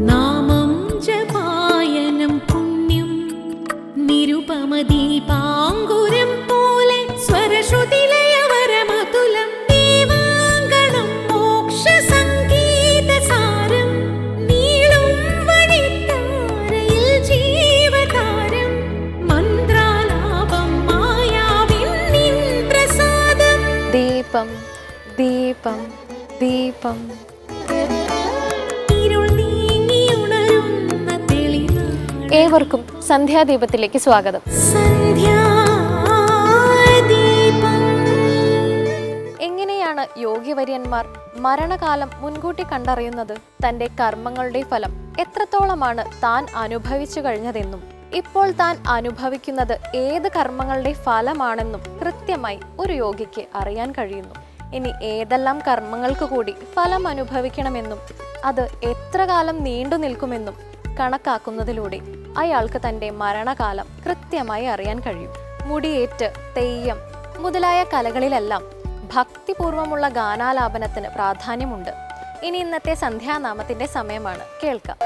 നാമം ജപായനം പുണ്യം നിരുപമദീപാങ്കുരം പോലെ സ്വരശ്രുതിലയവരമതുലം ദീവാങ്കണം മോക്ഷസംഗീതസാരം നീളും വഴിത്താരയിൽ ജീവതാരം മന്ത്രാലാപം മായാവിൻ നിൻ പ്രസാദം. ദീപം ദീപം ദീപം. ഏവർക്കും സന്ധ്യാദീപത്തിലേക്ക് സ്വാഗതം. എങ്ങനെയാണ് യോഗിവര്യന്മാർ മരണകാലം മുൻകൂട്ടി കണ്ടറിയുന്നത്? തൻ്റെ കർമ്മങ്ങളുടെ ഫലം എത്രത്തോളമാണ് താൻ അനുഭവിച്ചു കഴിഞ്ഞതെന്നും ഇപ്പോൾ താൻ അനുഭവിക്കുന്നത് ഏത് കർമ്മങ്ങളുടെ ഫലമാണെന്നും കൃത്യമായി ഒരു യോഗിക്ക് അറിയാൻ കഴിയുന്നു. ഇനി ഏതെല്ലാം കർമ്മങ്ങൾക്ക് കൂടി ഫലം അനുഭവിക്കണമെന്നും അത് എത്ര കാലം നീണ്ടു നിൽക്കുമെന്നും കണക്കാക്കുന്നതിലൂടെ അയാൾക്ക് തൻ്റെ മരണകാലം കൃത്യമായി അറിയാൻ കഴിയും. മുടിയേറ്റ്, തെയ്യം മുതലായ കലകളിലെല്ലാം ഭക്തിപൂർവമുള്ള ഗാനാലാപനത്തിന് പ്രാധാന്യമുണ്ട്. ഇനി ഇന്നത്തെ സന്ധ്യാനാമത്തിന്റെ സമയമാണ്. കേൾക്കാം.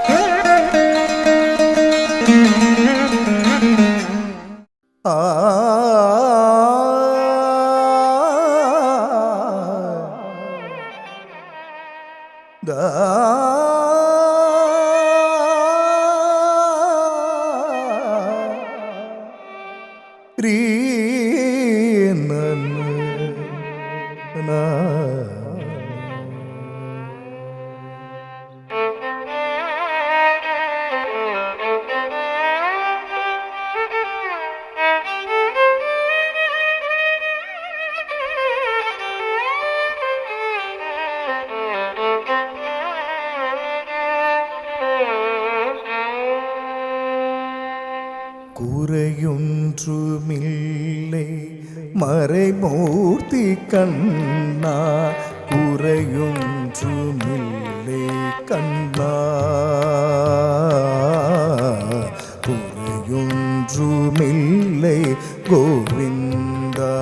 குறையொன்றுமில்லை மறைமூர்த்தி கண்ணா, குறையொன்றுமில்லை கண்ணா, குறையொன்றுமில்லை கோவிந்தா,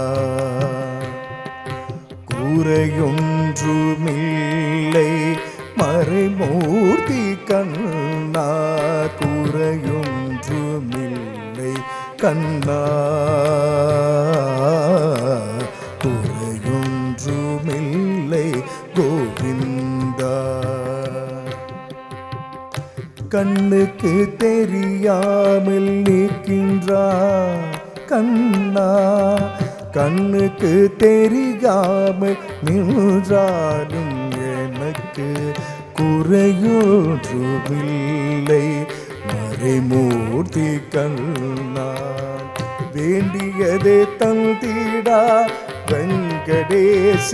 குறையொன்றுமில்லை மறைமூர்த்தி கண்ணா, குறையொன்றுமில்லை கண்ணா, குறையொன்றுமில்லை கோவிந்தா. கண்ணுக்கு தெரியாமல் நிற்கின்றார் கண்ணா, கண்ணுக்கு தெரியாமல் நின்றாலும் எனக்கு குறையொன்றுமில்லை மறைமூர்த்தி கண்ணா. வேண்டியதை தந்திடா வெங்கடேசனிருக்க,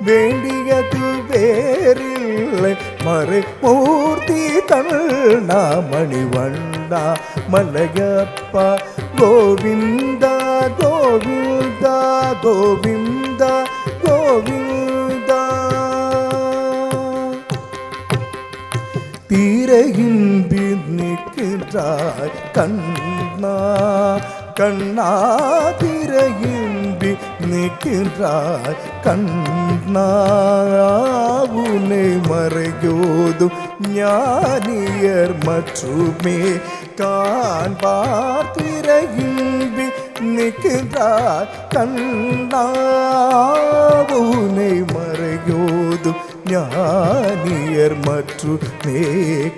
வேண்டியது வேறில்லை மறைமூர்த்தி கண்ணா. மணிவண்ணா மலையப்பா கோவிந்தா கோவிந்தா கோவிந்தா கோவிந்தா. தீரையின்றி நிற்கின்றாய் கண்ணா, கண்ணா தீரையின்றி நிற்கின்றாய் கண்ணா. உன்னை மறையோதும் ஞானியர் மற்றுமே காண்பார். திரையின்றி நிற்கின்றாய் கண்ணா, உன்னை மறையோதும் ஞானியர் மற்றுமே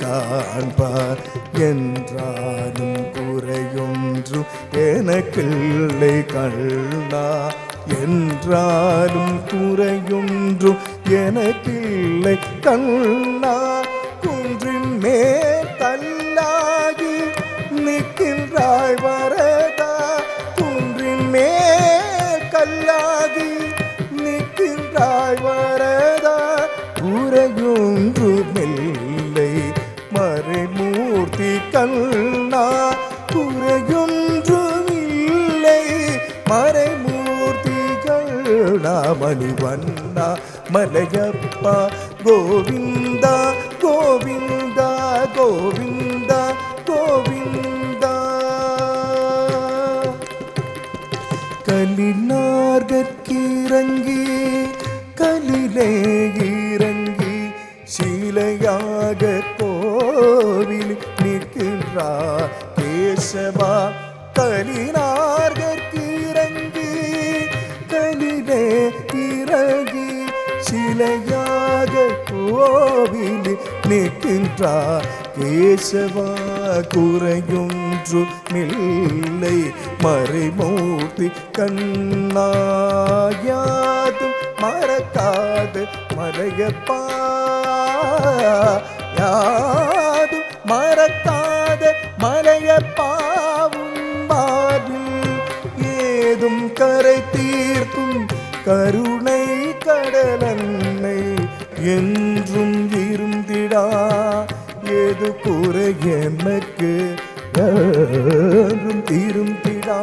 காண்பார். என்றாலும் குறையொன்றும் எனக்கில்லை கண்ணா, என்றாலும் குறையொன்றும் எனக்கில்லை கண்ணா. குன்றின் மேல் தல்லாகி நிற்கின்றாய் வரதா, குன்றின் மேல் கல்லாகி நிற்கின்றாய் வரதா. குறையொன்றுமில்லை மறைமூர்த்தி கண்ணா, குறையொன்றுமில்லை மறைமூர்த்தி கண்ணா. மணிவண்ணா மலையப்பா கோவிந்தா கோவிந்தா கோவிந்தா கோவிந்தா. கலினார்கற்கிறங்கி கலிலே இறங்கி சீலைய சிலையாக கோவில் நிற்கின்றார் கேசவா கலினார்கற்கு இறங்கி கலிலே இறங்கி சிலையாக கோவில் நிற்கின்றார் கேசவா குறையொன்றுமில்லை மறைமூர்த்தி கண்ணாயாதும் மறக்காது மறையப்பா யாதும் மறக்காத மலையப்பாவும் பாதில் ஏதும் கரை தீர்க்கும் கருணை கடலன்னை என்றும் இருந்திடா ஏது குறை எனக்கு என்றும் இருந்திடா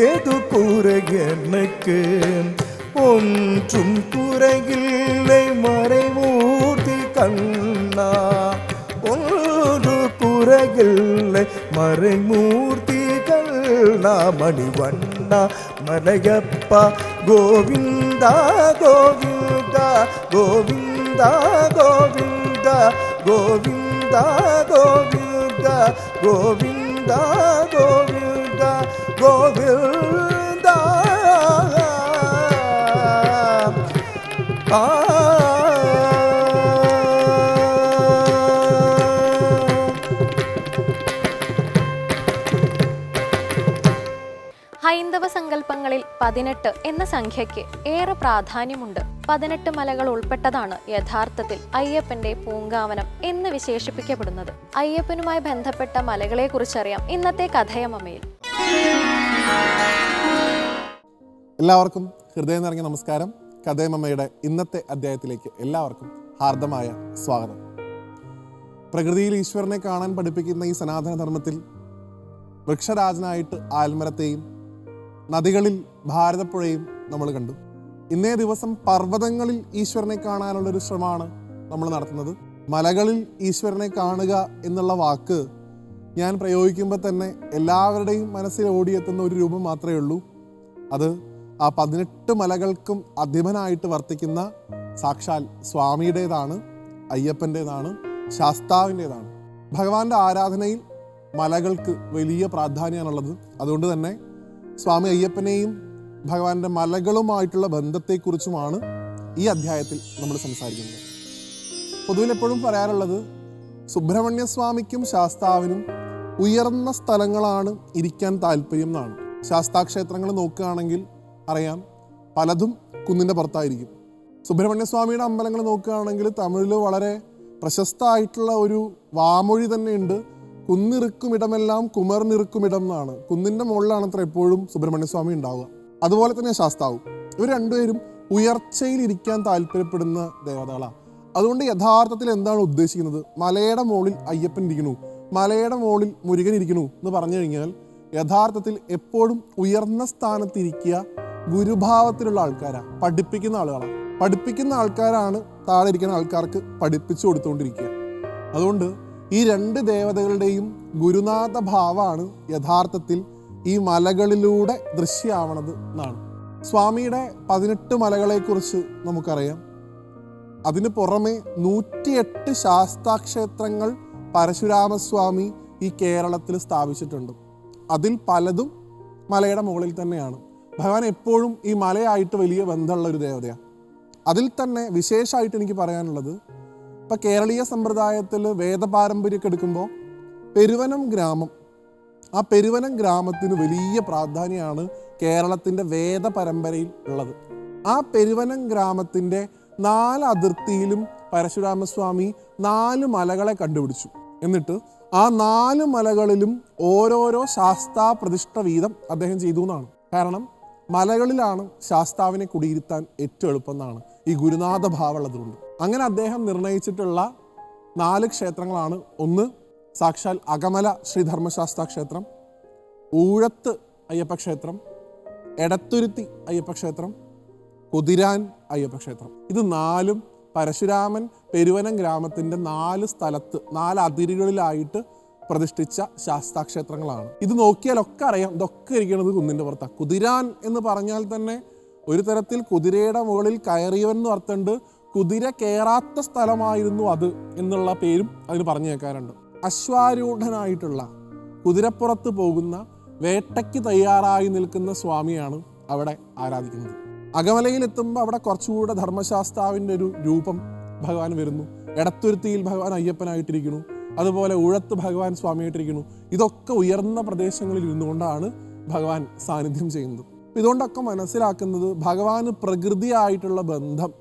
ஏது குறை எனக்கு ஒன்றும் குறையில்லை மறைமூர்த்தி கண்ணா ஒன்று குறையில்லை மறைமூர்த்தி கண்ணா மணிவண்ணா மலையப்பா கோவிந்தா கோவிந்தா கோவிந்தா கோவிந்தா கோவிந்தா கோவிந்தா கோவிந்தா கோவிந்தா கோவிந்தா ഹൈന്ദവ സങ്കല്പങ്ങളിൽ 18 എന്ന സംഖ്യയ്ക്ക് ഏറെ പ്രാധാന്യമുണ്ട്. 18 മലകൾ ഉൾപ്പെട്ടതാണ് യഥാർത്ഥത്തിൽ അയ്യപ്പന്റെ പൂങ്കാവനം എന്ന് വിശേഷിപ്പിക്കപ്പെടുന്നത്. അയ്യപ്പനുമായി ബന്ധപ്പെട്ട മലകളെ കുറിച്ചറിയാം ഇന്നത്തെ കഥയമമ്മയിൽ. എല്ലാവർക്കും ഹൃദയം നിറഞ്ഞ നമസ്കാരം. കഥയമമ്മയുടെ ഇന്നത്തെ അധ്യായത്തിലേക്ക് എല്ലാവർക്കും ഹാർദമായ സ്വാഗതം. പ്രകൃതിയിൽ ഈശ്വരനെ കാണാൻ പഠിപ്പിക്കുന്ന ഈ സനാതന ധർമ്മത്തിൽ വൃക്ഷരാജനായിട്ട് ആൽമരത്തെയും നദികളിൽ ഭാരതപ്പുഴയും നമ്മൾ കണ്ടു. ഇന്നേ ദിവസം പർവ്വതങ്ങളിൽ ഈശ്വരനെ കാണാനുള്ളൊരു ശ്രമമാണ് നമ്മൾ നടത്തുന്നത്. മലകളിൽ ഈശ്വരനെ കാണുക എന്നുള്ള വാക്ക് ഞാൻ പ്രയോഗിക്കുമ്പോൾ തന്നെ എല്ലാവരുടെയും മനസ്സിൽ ഓടിയെത്തുന്ന ഒരു രൂപം മാത്രമേ ഉള്ളൂ. അത് ആ 18 മലകൾക്കും അധിപനായിട്ട് വർത്തിക്കുന്ന സാക്ഷാൽ സ്വാമിയുടേതാണ്, അയ്യപ്പൻ്റേതാണ്, ശാസ്താവിൻ്റേതാണ്. ഭഗവാന്റെ ആരാധനയിൽ മലകൾക്ക് വലിയ പ്രാധാന്യമാണുള്ളത്. അതുകൊണ്ട് തന്നെ സ്വാമി അയ്യപ്പനെയും ഭഗവാന്റെ മലകളുമായിട്ടുള്ള ബന്ധത്തെക്കുറിച്ചുമാണ് ഈ അധ്യായത്തിൽ നമ്മൾ സംസാരിക്കുന്നത്. പൊതുവിൽ എപ്പോഴും പറയാറുള്ളത് സുബ്രഹ്മണ്യസ്വാമിക്കും ശാസ്താവിനും ഉയർന്ന സ്ഥലങ്ങളാണ് ഇരിക്കാൻ താല്പര്യം എന്നാണ്. ശാസ്താക്ഷേത്രങ്ങൾ നോക്കുകയാണെങ്കിൽ അറിയാം, പലതും കുന്നിൻ്റെ പുറത്തായിരിക്കും. സുബ്രഹ്മണ്യസ്വാമിയുടെ അമ്പലങ്ങൾ നോക്കുകയാണെങ്കിൽ തമിഴിൽ വളരെ പ്രശസ്തമായിട്ടുള്ള ഒരു വാമൊഴി തന്നെയുണ്ട്. കുന്നിറുക്കുമിടമെല്ലാം കുമർന്നിറുക്കുമിടം എന്നാണ്. കുന്നിൻ്റെ മുകളിലാണ് അത്ര എപ്പോഴും സുബ്രഹ്മണ്യസ്വാമി ഉണ്ടാവുക. അതുപോലെ തന്നെ ശാസ്താവും. ഇവർ രണ്ടുപേരും ഉയർച്ചയിൽ ഇരിക്കാൻ താല്പര്യപ്പെടുന്ന ദേവതകളാണ്. അതുകൊണ്ട് യഥാർത്ഥത്തിൽ എന്താണ് ഉദ്ദേശിക്കുന്നത്? മലയുടെ മുകളിൽ അയ്യപ്പൻ ഇരിക്കണു, മലയുടെ മുകളിൽ മുരുകൻ ഇരിക്കണു എന്ന് പറഞ്ഞു കഴിഞ്ഞാൽ യഥാർത്ഥത്തിൽ എപ്പോഴും ഉയർന്ന സ്ഥാനത്തിരിക്കുക ഗുരുഭാവത്തിലുള്ള ആൾക്കാരാണ്, പഠിപ്പിക്കുന്ന ആളുകളാണ്. പഠിപ്പിക്കുന്ന ആൾക്കാരാണ് താഴെ ഇരിക്കുന്ന ആൾക്കാർക്ക് പഠിപ്പിച്ചു കൊടുത്തുകൊണ്ടിരിക്കുക. അതുകൊണ്ട് ഈ രണ്ട് ദേവതകളുടെയും ഗുരുനാഥ ഭാവമാണ് യഥാർത്ഥത്തിൽ ഈ മലകളിലൂടെ ദൃശ്യമാവണത് എന്നാണ്. സ്വാമിയുടെ 18 മലകളെക്കുറിച്ച് നമുക്കറിയാം. അതിന് പുറമെ 108 ശാസ്താക്ഷേത്രങ്ങൾ പരശുരാമസ്വാമി ഈ കേരളത്തിൽ സ്ഥാപിച്ചിട്ടുണ്ട്. അതിൽ പലതും മലയുടെ മുകളിൽ തന്നെയാണ്. ഭഗവാൻ എപ്പോഴും ഈ മലയായിട്ട് വലിയ ബന്ധമുള്ള ഒരു ദേവതയാണ്. അതിൽ തന്നെ വിശേഷമായിട്ട് എനിക്ക് പറയാനുള്ളത്, ഇപ്പം കേരളീയ സമ്പ്രദായത്തിൽ വേദപാരമ്പര്യമൊക്കെ എടുക്കുമ്പോൾ പെരുവനം ഗ്രാമം, ആ പെരുവനം ഗ്രാമത്തിന് വലിയ പ്രാധാന്യമാണ് കേരളത്തിൻ്റെ വേദപരമ്പരയിൽ ഉള്ളത്. ആ പെരുവനം ഗ്രാമത്തിൻ്റെ 4 അതിർത്തിയിലും പരശുരാമസ്വാമി 4 മലകളെ കണ്ടുപിടിച്ചു. എന്നിട്ട് ആ 4 മലകളിലും ഓരോരോ ശാസ്താ പ്രതിഷ്ഠ വീതം അദ്ദേഹം ചെയ്തു എന്നാണ്. കാരണം മലകളിലാണ് ശാസ്താവിനെ കുടിയിരുത്താൻ ഏറ്റവും എളുപ്പം എന്നാണ് ഈ ഗുരുനാഥ ഭാവമുള്ളതുകൊണ്ട്. അങ്ങനെ അദ്ദേഹം നിർണയിച്ചിട്ടുള്ള 4 ക്ഷേത്രങ്ങളാണ്. ഒന്ന് സാക്ഷാൽ അകമല ശ്രീധർമ്മശാസ്താ ക്ഷേത്രം, ഊഴത്ത് അയ്യപ്പക്ഷേത്രം, എടത്തുരുത്തി അയ്യപ്പക്ഷേത്രം, കുതിരാൻ അയ്യപ്പക്ഷേത്രം. ഇത് 4ഉം പരശുരാമൻ പെരുവനം ഗ്രാമത്തിൻ്റെ 4 സ്ഥലത്ത് 4 അതിരുകളിലായിട്ട് പ്രതിഷ്ഠിച്ച ശാസ്താക്ഷേത്രങ്ങളാണ്. ഇത് നോക്കിയാലൊക്കെ അറിയാം, ഇതൊക്കെ ഇരിക്കുന്നത് കുന്നിൻ്റെ പുറത്താണ്. കുതിരാൻ എന്ന് പറഞ്ഞാൽ തന്നെ ഒരു തരത്തിൽ കുതിരയുടെ മുകളിൽ കയറിയവൻ എന്ന് അർത്ഥമുണ്ട്, കുതിര കയറാത്ത സ്ഥലമായിരുന്നു അത് എന്നുള്ള പേരും അതിന് പറഞ്ഞു കേൾക്കാറുണ്ട്. അശ്വാരൂഢനായിട്ടുള്ള കുതിരപ്പുറത്ത് പോകുന്ന വേട്ടയ്ക്ക് തയ്യാറായി നിൽക്കുന്ന സ്വാമിയാണ് അവിടെ ആരാധിക്കുന്നത്. അകമലയിലെത്തുമ്പോൾ അവിടെ കുറച്ചുകൂടെ ധർമ്മശാസ്താവിൻ്റെ ഒരു രൂപം ഭഗവാൻ വരുന്നു. എടത്തുരുത്തിയിൽ ഭഗവാൻ അയ്യപ്പനായിട്ടിരിക്കുന്നു, അതുപോലെ ഉഴത്ത് ഭഗവാൻ സ്വാമിയായിട്ടിരിക്കുന്നു. ഇതൊക്കെ ഉയർന്ന പ്രദേശങ്ങളിൽ ഇരുന്നുകൊണ്ടാണ് ഭഗവാൻ സാന്നിധ്യം ചെയ്യുന്നത്. ഇതുകൊണ്ടൊക്കെ മനസ്സിലാക്കുന്നത് ഭഗവാന് പ്രകൃതിയായിട്ടുള്ള ബന്ധം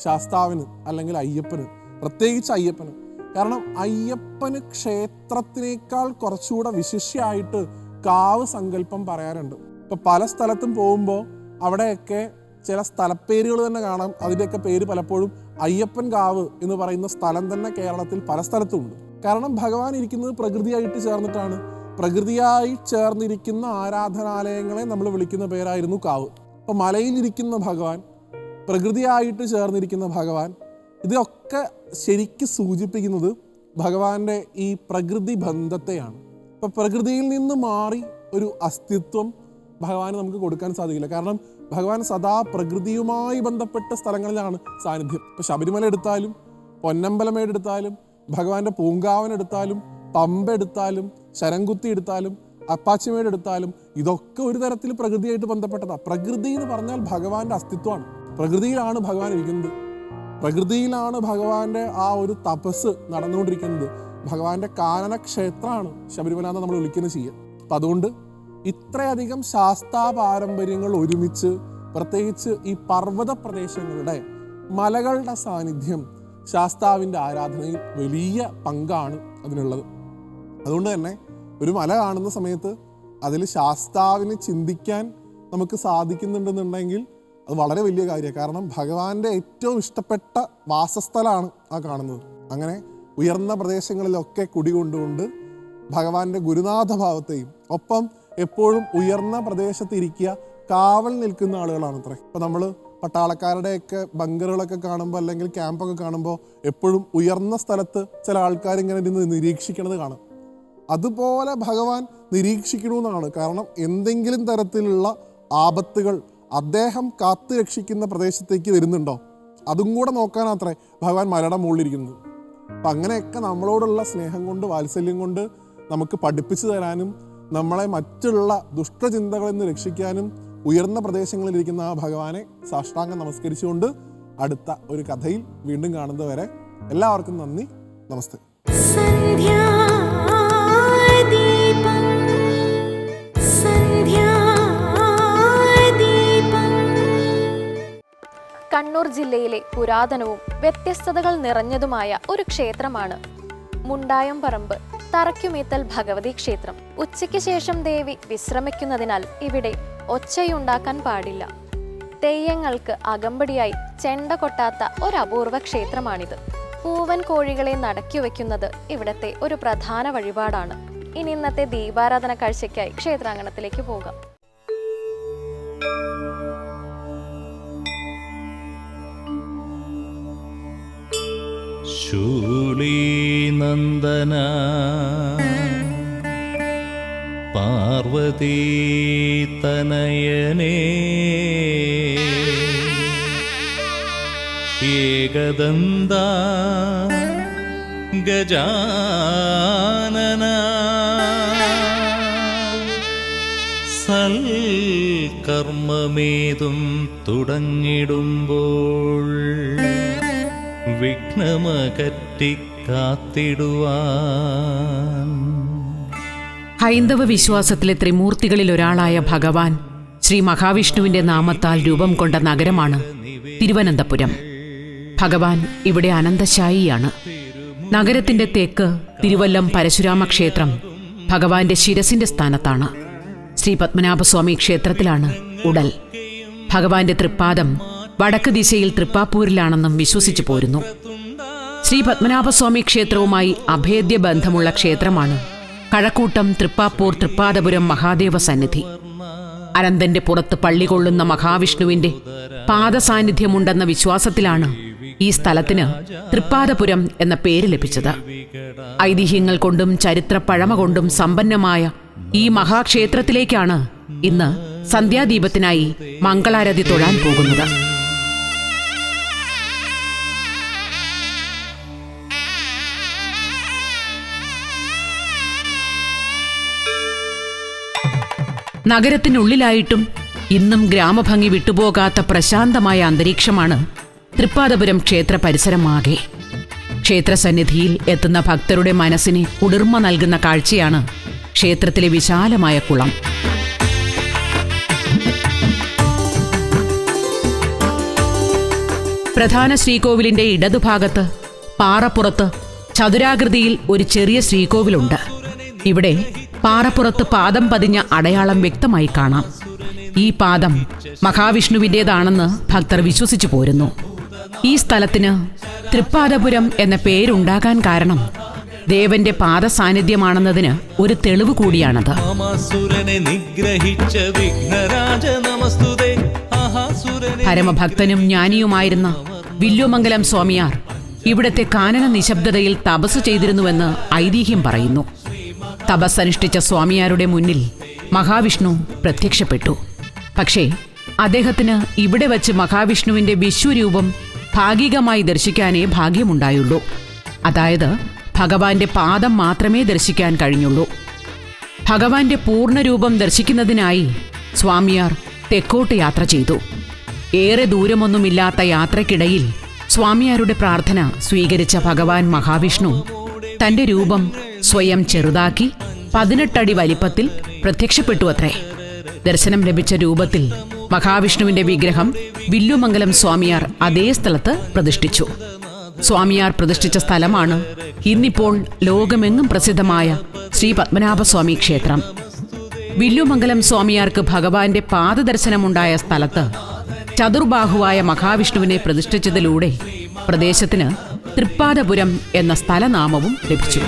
ശാസ്താവിന് അല്ലെങ്കിൽ അയ്യപ്പന്, പ്രത്യേകിച്ച് അയ്യപ്പന്. കാരണം അയ്യപ്പന് ക്ഷേത്രത്തിനേക്കാൾ കുറച്ചുകൂടെ വിശിഷ്യായിട്ട് കാവ് സങ്കല്പം പറയാറുണ്ട്. ഇപ്പം പല സ്ഥലത്തും പോകുമ്പോൾ അവിടെയൊക്കെ ചില സ്ഥലപ്പേരുകൾ തന്നെ കാണാം. അതിൻ്റെയൊക്കെ പേര് പലപ്പോഴും അയ്യപ്പൻ കാവ് എന്ന് പറയുന്ന സ്ഥലം തന്നെ കേരളത്തിൽ പല സ്ഥലത്തുമുണ്ട്. കാരണം ഭഗവാൻ ഇരിക്കുന്നത് പ്രകൃതിയായിട്ട് ചേർന്നിട്ടാണ്. പ്രകൃതിയായി ചേർന്നിരിക്കുന്ന ആരാധനാലയങ്ങളെ നമ്മൾ വിളിക്കുന്ന പേരായിരുന്നു കാവ്. അപ്പോൾ മലയിലിരിക്കുന്ന ഭഗവാൻ, പ്രകൃതിയായിട്ട് ചേർന്നിരിക്കുന്ന ഭഗവാൻ, ഇതൊക്കെ ശരിക്കും സൂചിപ്പിക്കുന്നത് ഭഗവാന്റെ ഈ പ്രകൃതി ബന്ധത്തെയാണ്. ഇപ്പം പ്രകൃതിയിൽ നിന്ന് മാറി ഒരു അസ്തിത്വം ഭഗവാന് നമുക്ക് കൊടുക്കാൻ സാധിക്കില്ല. കാരണം ഭഗവാൻ സദാ പ്രകൃതിയുമായി ബന്ധപ്പെട്ട സ്ഥലങ്ങളിലാണ് സാന്നിധ്യം. ഇപ്പം ശബരിമല എടുത്താലും, പൊന്നമ്പലമേട് എടുത്താലും, ഭഗവാന്റെ പൂങ്കാവൻ എടുത്താലും, പമ്പ എടുത്താലും, ശരംകുത്തി എടുത്താലും, അപ്പാച്ചിമേട് എടുത്താലും, ഇതൊക്കെ ഒരു തരത്തിൽ പ്രകൃതിയായിട്ട് ബന്ധപ്പെട്ടതാണ്. പ്രകൃതി എന്ന് പറഞ്ഞാൽ ഭഗവാന്റെ അസ്തിത്വമാണ്. പ്രകൃതിയിലാണ് ഭഗവാൻ ഇരിക്കുന്നത്. പ്രകൃതിയിലാണ് ഭഗവാന്റെ ആ ഒരു തപസ് നടന്നുകൊണ്ടിരിക്കുന്നത്. ഭഗവാന്റെ കാനന ക്ഷേത്രമാണ് ശബരിമല എന്ന് നമ്മൾ വിളിക്കുന്നത് ചെയ്യുക. അപ്പം അതുകൊണ്ട് ഇത്രയധികം ശാസ്താ പാരമ്പര്യങ്ങൾ ഒരുമിച്ച്, പ്രത്യേകിച്ച് ഈ പർവ്വത പ്രദേശങ്ങളുടെ മലകളുടെ സാന്നിധ്യം ശാസ്താവിൻ്റെ ആരാധനയിൽ വലിയ പങ്കാണ് അതിനുള്ളത്. അതുകൊണ്ട് തന്നെ ഒരു മല കാണുന്ന സമയത്ത് അതിൽ ശാസ്താവിനെ ചിന്തിക്കാൻ നമുക്ക് സാധിക്കുന്നുണ്ടെന്നുണ്ടെങ്കിൽ അത് വളരെ വലിയ കാര്യമാണ്. കാരണം ഭഗവാന്റെ ഏറ്റവും ഇഷ്ടപ്പെട്ട വാസസ്ഥലമാണ് ആ കാണുന്നത്. അങ്ങനെ ഉയർന്ന പ്രദേശങ്ങളിലൊക്കെ കുടികൊണ്ടുകൊണ്ട് ഭഗവാന്റെ ഗുരുനാഥഭാവത്തെയും ഒപ്പം എപ്പോഴും ഉയർന്ന പ്രദേശത്ത് ഇരിക്കുക, കാവൽ നിൽക്കുന്ന ആളുകളാണ് അത്ര. ഇപ്പം നമ്മൾ പട്ടാളക്കാരുടെയൊക്കെ ബങ്കറുകളൊക്കെ കാണുമ്പോൾ അല്ലെങ്കിൽ ക്യാമ്പൊക്കെ കാണുമ്പോൾ എപ്പോഴും ഉയർന്ന സ്ഥലത്ത് ചില ആൾക്കാർ ഇങ്ങനെ ഇരുന്ന് നിരീക്ഷിക്കണത് കാണാം. അതുപോലെ ഭഗവാൻ നിരീക്ഷിക്കണമെന്നാണ്. കാരണം എന്തെങ്കിലും തരത്തിലുള്ള ആപത്തുകൾ അദ്ദേഹം കാത്തു രക്ഷിക്കുന്ന പ്രദേശത്തേക്ക് വരുന്നുണ്ടോ, അതും കൂടെ നോക്കാനത്രേ ഭഗവാൻ മലയുടെ മുകളിലിരിക്കുന്നത്. അപ്പം അങ്ങനെയൊക്കെ നമ്മളോടുള്ള സ്നേഹം കൊണ്ട്, വാത്സല്യം കൊണ്ട് നമുക്ക് പഠിപ്പിച്ചു തരാനും നമ്മളെ മറ്റുള്ള ദുഷ്ടചിന്തകളിൽ നിന്ന് രക്ഷിക്കാനും ഉയർന്ന പ്രദേശങ്ങളിലിരിക്കുന്ന ആ ഭഗവാനെ സാഷ്ടാംഗം നമസ്കരിച്ചുകൊണ്ട് അടുത്ത ഒരു കഥയിൽ വീണ്ടും കാണുന്നതുവരെ എല്ലാവർക്കും നന്ദി, നമസ്തേ. കണ്ണൂർ ജില്ലയിലെ പുരാതനവും വ്യത്യസ്തതകൾ നിറഞ്ഞതുമായ ഒരു ക്ഷേത്രമാണ് മുണ്ടായംപറമ്പ് തറയ്ക്കുമേത്തൽ ഭഗവതി ക്ഷേത്രം. ഉച്ചയ്ക്ക് ശേഷം ദേവി വിശ്രമിക്കുന്നതിനാൽ ഇവിടെ ഒച്ചയുണ്ടാക്കാൻ പാടില്ല. തെയ്യങ്ങൾക്ക് അകമ്പടിയായി ചെണ്ട കൊട്ടാത്ത ഒരു അപൂർവ ക്ഷേത്രമാണിത്. പൂവൻ കോഴികളെ നടക്കി വയ്ക്കുന്നത് ഇവിടത്തെ ഒരു പ്രധാന വഴിപാടാണ്. ഇനി ഇന്നത്തെ ദീപാരാധന കാഴ്ചയ്ക്കായി ക്ഷേത്രാങ്കണത്തിലേക്ക് പോകാം. ശൂലീനന്ദന പാർവതീ തനയനേ ഏകദന്ത ഗജാനന സൽകർമ്മമേതും തുടങ്ങിടുമ്പോൾ വിഘ്നമകറ്റിക്കാത്തിടുവാൻ. ഹൈന്ദവ വിശ്വാസത്തിലെ ത്രിമൂർത്തികളിൽ ഒരാളായ ഭഗവാൻ ശ്രീ മഹാവിഷ്ണുവിന്റെ നാമത്താൽ രൂപം കൊണ്ട നഗരമാണ് തിരുവനന്തപുരം. ഭഗവാൻ ഇവിടെ അനന്തശായിയാണ്. നഗരത്തിന്റെ തെക്ക് തിരുവല്ലം പരശുരാമ ക്ഷേത്രം ഭഗവാന്റെ ശിരസിന്റെ സ്ഥാനത്താണ്. ശ്രീ പത്മനാഭസ്വാമി ക്ഷേത്രത്തിലാണ് ഉടൽ. ഭഗവാന്റെ തൃപ്പാദം വടക്ക് ദിശയിൽ തൃപ്പാപ്പൂരിലാണെന്നും വിശ്വസിച്ചു പോരുന്നു. ശ്രീ പത്മനാഭസ്വാമി ക്ഷേത്രവുമായി അഭേദ്യ ബന്ധമുള്ള ക്ഷേത്രമാണ് കഴക്കൂട്ടം തൃപ്പാപ്പൂർ തൃപ്പാദപുരം മഹാദേവ സന്നിധി. അനന്തന്റെ പുറത്ത് പള്ളികൊള്ളുന്ന മഹാവിഷ്ണുവിന്റെ പാദസാന്നിധ്യമുണ്ടെന്ന വിശ്വാസത്തിലാണ് ഈ സ്ഥലത്തിന് തൃപ്പാദപുരം എന്ന പേര് ലഭിച്ചത്. ഐതിഹ്യങ്ങൾ കൊണ്ടും ചരിത്ര പഴമ കൊണ്ടും സമ്പന്നമായ ഈ മഹാക്ഷേത്രത്തിലേക്കാണ് ഇന്ന് സന്ധ്യാദീപത്തിനായി മംഗളാരതി തൊഴാൻ പോകുന്നത്. നഗരത്തിനുള്ളിലായിട്ടും ഇന്നും ഗ്രാമഭംഗി വിട്ടുപോകാത്ത പ്രശാന്തമായ അന്തരീക്ഷമാണ് തൃപ്പാദപുരം ക്ഷേത്ര പരിസരമാകെ. ക്ഷേത്രസന്നിധിയിൽ എത്തുന്ന ഭക്തരുടെ മനസ്സിന് കുളിർമ നൽകുന്ന കാഴ്ചയാണ് ക്ഷേത്രത്തിലെ വിശാലമായ കുളം. പ്രധാന ശ്രീകോവിലിന്റെ ഇടതുഭാഗത്ത് പാറപ്പുറത്ത് ചതുരാകൃതിയിൽ ഒരു ചെറിയ ശ്രീകോവിലുണ്ട്. ഇവിടെ പാറപ്പുറത്ത് പാദം പതിഞ്ഞ അടയാളം വ്യക്തമായി കാണാം. ഈ പാദം മഹാവിഷ്ണുവിൻ്റേതാണെന്ന് ഭക്തർ വിശ്വസിച്ചു പോരുന്നു. ഈ സ്ഥലത്തിന് തൃപ്പാദപുരം എന്ന പേരുണ്ടാകാൻ കാരണം ദേവന്റെ പാദസാന്നിധ്യമാണെന്നതിന് ഒരു തെളിവ് കൂടിയാണത്. പരമഭക്തനും ജ്ഞാനിയുമായിരുന്ന വില്ലുമംഗലം സ്വാമിയാർ ഇവിടത്തെ കാനന നിശബ്ദതയിൽ തപസ് ചെയ്തിരുന്നുവെന്ന് ഐതിഹ്യം പറയുന്നു. തപസ്സനുഷ്ഠിച്ച സ്വാമിയാരുടെ മുന്നിൽ മഹാവിഷ്ണു പ്രത്യക്ഷപ്പെട്ടു. പക്ഷേ അദ്ദേഹത്തിന് ഇവിടെ വച്ച് മഹാവിഷ്ണുവിന്റെ വിശ്വരൂപം ഭാഗികമായി ദർശിക്കാനേ ഭാഗ്യമുണ്ടായുള്ളൂ. അതായത് ഭഗവാന്റെ പാദം മാത്രമേ ദർശിക്കാൻ കഴിഞ്ഞുള്ളൂ. ഭഗവാന്റെ പൂർണ്ണരൂപം ദർശിക്കുന്നതിനായി സ്വാമിയാർ തെക്കോട്ട് യാത്ര ചെയ്തു. ഏറെ ദൂരമൊന്നുമില്ലാത്ത യാത്രക്കിടയിൽ സ്വാമിയാരുടെ പ്രാർത്ഥന സ്വീകരിച്ച ഭഗവാൻ മഹാവിഷ്ണു തന്റെ രൂപം സ്വയം ചെറുതാക്കി 18 അടി വലിപ്പത്തിൽ പ്രത്യക്ഷപ്പെട്ടുവത്രേ. ദർശനം ലഭിച്ച രൂപത്തിൽ മഹാവിഷ്ണുവിന്റെ വിഗ്രഹം വില്ലുമംഗലം സ്വാമിയാർ അതേ സ്ഥലത്ത് പ്രതിഷ്ഠിച്ചു. സ്വാമിയാർ പ്രതിഷ്ഠിച്ച സ്ഥലമാണ് ഇന്നിപ്പോൾ ലോകമെങ്ങും പ്രസിദ്ധമായ ശ്രീ പത്മനാഭസ്വാമി ക്ഷേത്രം. വില്ലുമംഗലം സ്വാമിയാർക്ക് ഭഗവാന്റെ പാദദർശനമുണ്ടായ സ്ഥലത്ത് ചതുർബാഹുവായ മഹാവിഷ്ണുവിനെ പ്രതിഷ്ഠിച്ചതിലൂടെ പ്രദേശത്തിന് തൃപ്പാദപുരം എന്ന സ്ഥലനാമവും ലഭിച്ചു.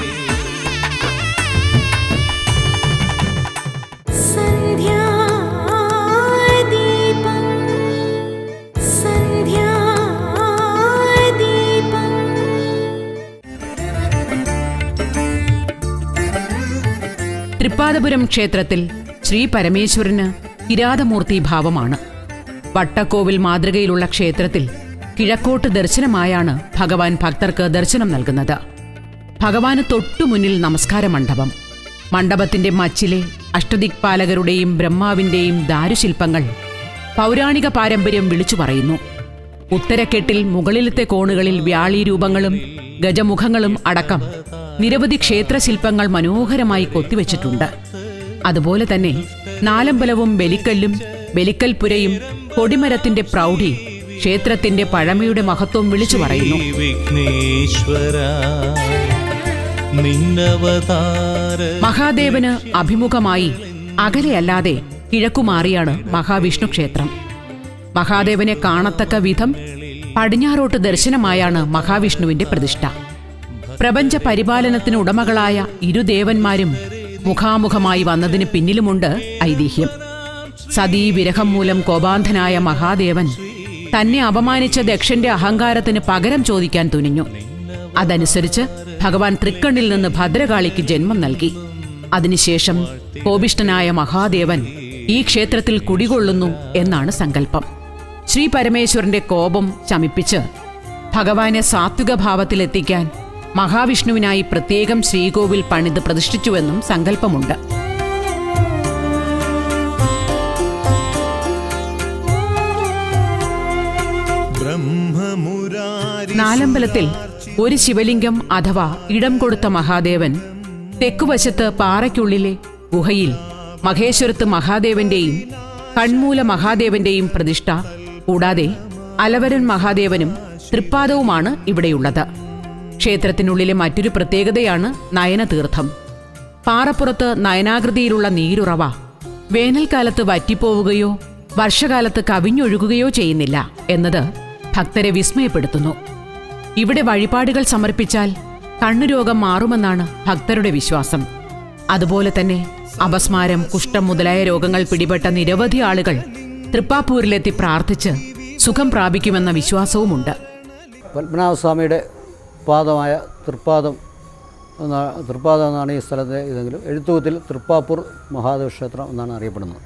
തൃപ്പാദപുരം ക്ഷേത്രത്തിൽ ശ്രീ പരമേശ്വരന് കിരാതമൂർത്തി ഭാവമാണ്. വട്ടക്കോവിൽ മാതൃകയിലുള്ള ക്ഷേത്രത്തിൽ കിഴക്കോട്ട് ദർശനമായാണ് ഭഗവാൻ ഭക്തർക്ക് ദർശനം നൽകുന്നത്. ഭഗവാന് തൊട്ടുമുന്നിൽ നമസ്കാര മണ്ഡപം. മണ്ഡപത്തിന്റെ മച്ചിലെ അഷ്ടദിക്പാലകരുടെയും ബ്രഹ്മാവിന്റെയും ദാരുശില്പങ്ങൾ പൗരാണിക പാരമ്പര്യം വിളിച്ചു പറയുന്നു. ഉത്തരക്കെട്ടിൽ മുകളിലത്തെ കോണുകളിൽ വ്യാളീരൂപങ്ങളും ഗജമുഖങ്ങളും അടക്കം നിരവധി ക്ഷേത്രശില്പങ്ങൾ മനോഹരമായി കൊത്തിവെച്ചിട്ടുണ്ട്. അതുപോലെ തന്നെ നാലമ്പലവും ബലിക്കല്ലും ബലിക്കൽപുരയും കൊടിമരത്തിന്റെ പ്രൗഢി ക്ഷേത്രത്തിന്റെ പഴമയുടെ മഹത്വം വിളിച്ചു പറയുന്നു. മഹാദേവന് അഭിമുഖമായി അകലെയല്ലാതെ കിഴക്കുമാറിയാണ് മഹാവിഷ്ണു ക്ഷേത്രം. മഹാദേവനെ കാണത്തക്ക വിധം പടിഞ്ഞാറോട്ട് ദർശനമായാണ് മഹാവിഷ്ണുവിന്റെ പ്രതിഷ്ഠ. പ്രപഞ്ച പരിപാലനത്തിന് ഉടമകളായ ഇരുദേവന്മാരും മുഖാമുഖമായി വന്നതിന് പിന്നിലുമുണ്ട് ഐതിഹ്യം. സതീ വിരഹം മൂലം കോപാന്ധനായ മഹാദേവൻ തന്നെ അപമാനിച്ച ദക്ഷന്റെ അഹങ്കാരത്തിന് പകരം ചോദിക്കാൻ തുനിഞ്ഞു. അതനുസരിച്ച് ഭഗവാൻ തൃക്കണ്ണിൽ നിന്ന് ഭദ്രകാളിക്ക് ജന്മം നൽകി. അതിനുശേഷം കോപിഷ്ഠനായ മഹാദേവൻ ഈ ക്ഷേത്രത്തിൽ കുടികൊള്ളുന്നു എന്നാണ് സങ്കല്പം. ശ്രീ പരമേശ്വരന്റെ കോപം ശമിപ്പിച്ച് ഭഗവാനെ സാത്വിക ഭാവത്തിലെത്തിക്കാൻ മഹാവിഷ്ണുവിനായി പ്രത്യേകം ശ്രീകോവിൽ പണിത് പ്രതിഷ്ഠിച്ചുവെന്നും സങ്കല്പമുണ്ട്. നാലമ്പലത്തിൽ ഒരു ശിവലിംഗം അഥവാ ഇടം കൊടുത്ത മഹാദേവൻ തെക്കുവശത്ത് പാറയ്ക്കുള്ളിലെ ഗുഹയിൽ മഹേശ്വരത്ത് മഹാദേവന്റെയും കൺമൂല മഹാദേവന്റെയും പ്രതിഷ്ഠ, കൂടാതെ അലവരൻ മഹാദേവനും തൃപ്പാദവുമാണ് ഇവിടെയുള്ളത്. ക്ഷേത്രത്തിനുള്ളിലെ മറ്റൊരു പ്രത്യേകതയാണ് നയനതീർത്ഥം. പാറപ്പുറത്ത് നയനാകൃതിയിലുള്ള നീരുറവ വേനൽക്കാലത്ത് വറ്റിപ്പോവുകയോ വർഷകാലത്ത് കവിഞ്ഞൊഴുകുകയോ ചെയ്യുന്നില്ല എന്നത് ഭക്തരെ വിസ്മയപ്പെടുത്തുന്നു. ഇവിടെ വഴിപാടുകൾ സമർപ്പിച്ചാൽ കണ്ണുരോഗം മാറുമെന്നാണ് ഭക്തരുടെ വിശ്വാസം. അതുപോലെ തന്നെ അപസ്മാരം, കുഷ്ഠം മുതലായ രോഗങ്ങൾ പിടിപെട്ട നിരവധി ആളുകൾ തൃപ്പാപ്പൂരിലെത്തി പ്രാർത്ഥിച്ച് സുഖം പ്രാപിക്കുമെന്ന വിശ്വാസവുമുണ്ട്. പത്മനാഭസ്വാമിയുടെ പാദമായ തൃപ്പാദം എന്നാണ് ഈ സ്ഥലത്തെ ഇതെങ്കിലും എഴുത്തുകുത്തിൽ തൃപ്പാപ്പൂർ മഹാദേവ ക്ഷേത്രം എന്നാണ് അറിയപ്പെടുന്നത്.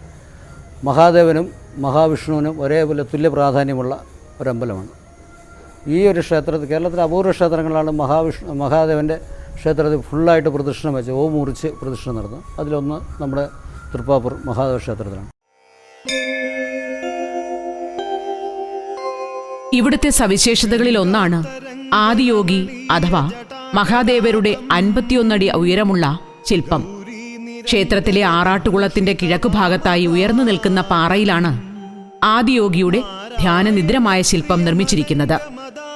മഹാദേവനും മഹാവിഷ്ണുവിനും ഒരേപോലെ തുല്യ പ്രാധാന്യമുള്ള ഒരമ്പലമാണ്. ഈ ഒരു ക്ഷേത്രത്തിൽ കേരളത്തിലെ അപൂർവ ക്ഷേത്രങ്ങളാണ് മഹാദേവൻ്റെ ക്ഷേത്രത്തിൽ ഫുള്ളായിട്ട് പ്രദക്ഷിണം വെച്ച് മുറിച്ച് പ്രദക്ഷിണം നടത്തുന്നത്. അതിലൊന്ന് നമ്മുടെ തൃപ്പാപ്പൂർ മഹാദേവ ക്ഷേത്രത്തിലാണ്. ഇവിടുത്തെ സവിശേഷതകളിൽ ഒന്നാണ് ആദിയോഗി അഥവാ മഹാദേവരുടെ 51 അടി ഉയരമുള്ള ശില്പം. ക്ഷേത്രത്തിലെ ആറാട്ടുകുളത്തിന്റെ കിഴക്കുഭാഗത്തായി ഉയർന്നു നിൽക്കുന്ന പാറയിലാണ് ആദിയോഗിയുടെ ധ്യാനനിദ്രമായ ശില്പം നിർമ്മിച്ചിരിക്കുന്നത്.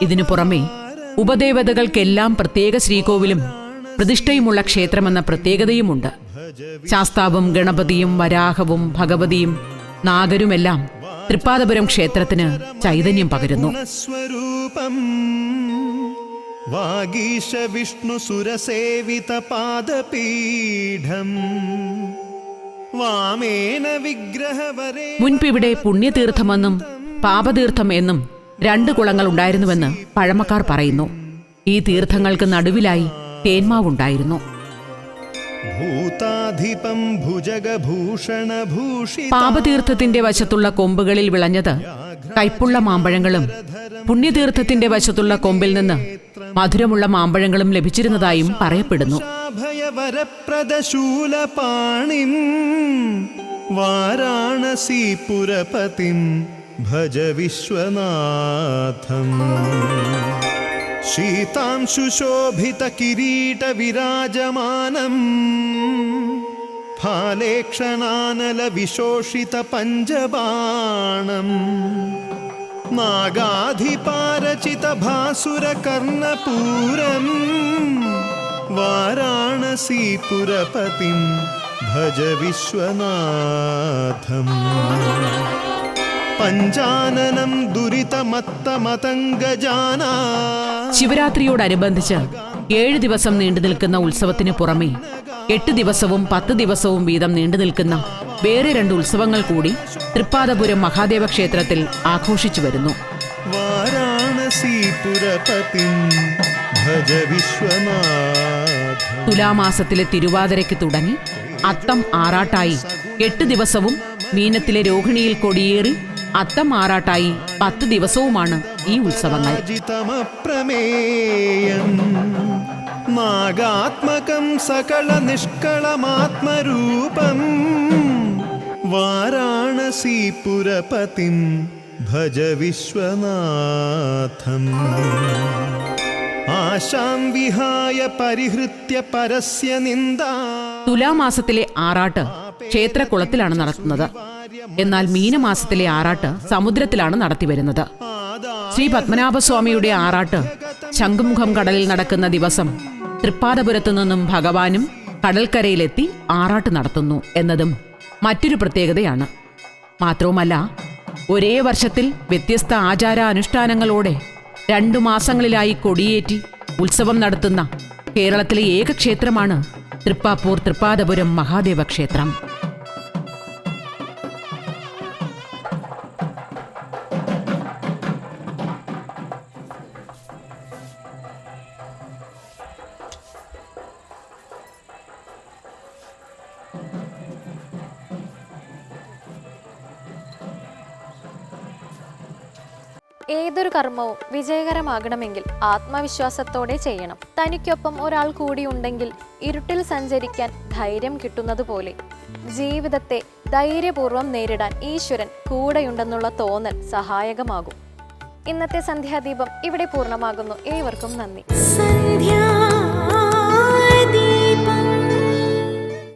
ഇതിനു പുറമെ ഉപദേവതകൾക്കെല്ലാം പ്രത്യേക ശ്രീകോവിലും പ്രതിഷ്ഠയുമുള്ള ക്ഷേത്രമെന്ന പ്രത്യേകതയുമുണ്ട്. ശാസ്താവും ഗണപതിയും വരാഹവും ഭഗവതിയും നാഗരുമെല്ലാം തൃപ്പാദപുരം ക്ഷേത്രത്തിന് ചൈതന്യം പകരുന്നു. വാഗീശ വിഷ്ണു സുരസേവിത പാദപീഠം വാമേന വിഗ്രഹവരേ. മുൻപിവിടെ പുണ്യതീർത്ഥമെന്നും പാപതീർത്ഥം എന്നും 2 കുളങ്ങൾ ഉണ്ടായിരുന്നുവെന്ന് പഴമക്കാർ പറയുന്നു. ഈ തീർത്ഥങ്ങൾക്ക് നടുവിലായി തേന്മാവുണ്ടായിരുന്നു. ഭൂതാധിപം ഭുജഗഭൂഷണഭൂഷി. പാപതീർത്ഥത്തിന്റെ വശത്തുള്ള കൊമ്പുകളിൽ വിളഞ്ഞത് കൈപ്പുള്ള മാമ്പഴങ്ങളും പുണ്യതീർത്ഥത്തിന്റെ വശത്തുള്ള കൊമ്പിൽ നിന്ന് മധുരമുള്ള മാമ്പഴങ്ങളും ലഭിച്ചിരുന്നതായും പറയപ്പെടുന്നു. ഭയവരപ്രദശൂലപാണിം വാരാണസീപുരപതിം ഭജ വിശ്വനാഥം. ശീതാംശുശോഭിത കിരീട വിരാജമാനം ഫാലേക്ഷണാനല വിശോഷിത പഞ്ചബാണം നാഗാധിപാരചിത ഭാസുര കർണപൂരം വാരാണസീപുരപതിം ഭജ വിശ്വനാഥം. പഞ്ചാനനം ദുരിതമത്തമതംഗജാന. ശിവരാത്രിയോടനുബന്ധിച്ച് 7 ദിവസം നീണ്ടുനിൽക്കുന്ന ഉത്സവത്തിന് പുറമെ 8 ദിവസവും 10 ദിവസവും വീതം നീണ്ടുനിൽക്കുന്ന വേറെ 2 ഉത്സവങ്ങൾ കൂടി തൃപ്പാദപുരം മഹാദേവ ക്ഷേത്രത്തിൽ ആഘോഷിച്ചു വരുന്നു. വാരാണസീപുരപതിം ഭജ വിശ്വനാഥം. തുലാമാസത്തിലെ തിരുവാതിരയ്ക്ക് തുടങ്ങി അത്തം ആറാട്ടായി 8 ദിവസവും മീനത്തിലെ രോഹിണിയിൽ കൊടിയേറി അത്തം ആറാട്ടായി 10 ദിവസവുമാണ് ഈ ഉത്സവങ്ങൾ. നാഗാത്മകം സകല നിഷ്കളമാത്മരൂപം വാരാണസീപുരപതിം ഭജ വിശ്വനാഥം. ആശാം വിഹായ പരിഹൃത്യ പരസ്യ നിന്ദ. തുലാമാസത്തിലെ ആറാട്ട് ക്ഷേത്രകുളത്തിലാണ് നടത്തുന്നത്. എന്നാൽ മീനമാസത്തിലെ ആറാട്ട് സമുദ്രത്തിലാണ് നടത്തിവരുന്നത്. ശ്രീ പത്മനാഭസ്വാമിയുടെ ആറാട്ട് ശംഖുമുഖം കടലിൽ നടക്കുന്ന ദിവസം തൃപ്പാദപുരത്തു നിന്നും ഭഗവാനും കടൽക്കരയിലെത്തി ആറാട്ട് നടത്തുന്നു എന്നതും മറ്റൊരു പ്രത്യേകതയാണ്. മാത്രവുമല്ല, ഒരേ വർഷത്തിൽ വ്യത്യസ്ത ആചാരാനുഷ്ഠാനങ്ങളോടെ 2 മാസങ്ങളിലായി കൊടിയേറ്റി ഉത്സവം നടത്തുന്ന കേരളത്തിലെ ഏക ക്ഷേത്രമാണ് തൃപ്പാപ്പൂർ തൃപ്പാദപുരം മഹാദേവ ക്ഷേത്രം. ഏതൊരു കർമ്മവും വിജയകരമാകണമെങ്കിൽ ആത്മവിശ്വാസത്തോടെ ചെയ്യണം. തനിക്കൊപ്പം ഒരാൾ കൂടി ഉണ്ടെങ്കിൽ ഇരുട്ടിൽ സഞ്ചരിക്കാൻ ധൈര്യം കിട്ടുന്നതുപോലെ ജീവിതത്തെ ധൈര്യപൂർവ്വം നേരിടാൻ ഈശ്വരൻ കൂടെയുണ്ടെന്നുള്ള തോന്നൽ സഹായകമാകും. ഇന്നത്തെ സന്ധ്യാദീപം ഇവിടെ പൂർണ്ണമാകുന്നു. ഏവർക്കും നന്ദി.